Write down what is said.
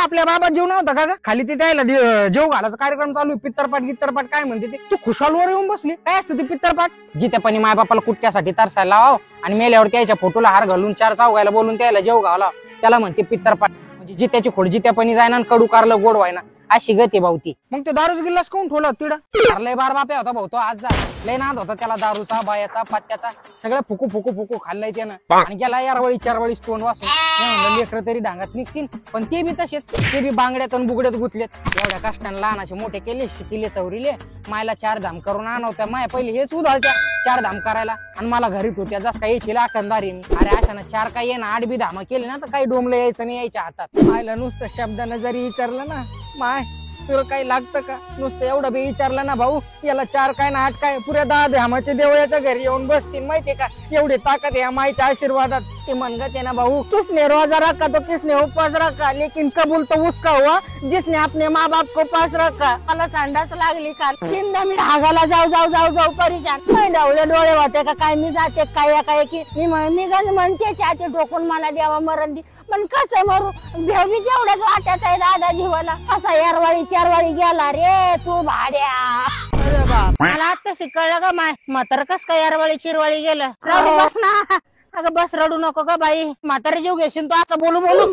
आपल्या बाबा जेव नव्हता का खाली ते द्यायला जेव घालायचा कार्यक्रम चालू आहे, पित्तरपाट गित्तरपाट काय म्हणते ते, तू खुशालवर येऊन बसली. काय असतं ते पित्तरपाट? जिथे पण माय बापाला कुटक्यासाठी तरसायला लाव आणि मेल्यावर त्याच्या फोटोला हार घालून 4 चौघायला बोलून त्याला जेव घाला, त्याला म्हणते पित्तरपाट. म्हणजे जित्याची खोड जित्यापणी जायना कडू कारलं गोड व्हायना अशी गती भावती. मग ते दारूच गिल्लास कोण ठेवला तिडं? लय बार बाप्या होता भाऊ तो आज जा, लय नाद होता त्याला दारूचा बायाचा पत्त्याचा, सगळं फुकू फुकू फुकू खाल्लंय त्यानं आणि गेला यारवळी 4 वेळी तोंड वासून. लेकर तरी डांगात निघतील पण ते बी तसेच, ते बी बांगड्यात आणि बुगड्यात गुतलेत. एवढ्या कष्टाने लहानाचे मोठे केले, शिकिले सवरीले, मायला 4 धाम करून आणवत्या. माय पहिले हेच उधाळच्या 4 धाम करायला आणि मला घरी ठेवत्या जस काही यायची लाखंदारी. अरे अशा 4 काही ये ना 8 बी धाम केले ना तर काही डोमलं यायचं नाही यायच्या हातात. मायला नुसतं शब्दानं जरी विचारलं ना, माय तुला काही लागतं का, नुसतं एवढं बी विचारलं ना भाऊ, याला 4 काय ना 8 काय, पुऱ्या 10 धामाचे देवळाच्या घरी येऊन बसतील माहितीये का. एवढी ताकद या माईच्या आशीर्वादात. ते म्हणत आहे ना भाऊ, किसने रोजा रखा तो किसने उपवास रखा, लेकिन कबूल तो उसका हुआ जिसने अपने माँ बाप को पास रखा. मला संडास लागली काल, 3दा मी हागाला जाऊ जाऊ जाऊ जाऊ परेशान. डावले डोळे होते का काय, मी जाते काय की मी गण म्हणते त्याचे ठोकून मला देवा मरण दे. पण कसं मरू, भेवी तेवढ्याच वाटत आहे दादा जीवाला. असा 4 वाळी गेला रे तू भाड्या. अरे बाप, मला आता शिकवलं का माय म्हातार कस काय 4 वाळी चिरवाळी गेलं. बस ना, अगं बस रडू नको का बाई, म्हातारा जीव घेशील तो आता बोलू बोलू.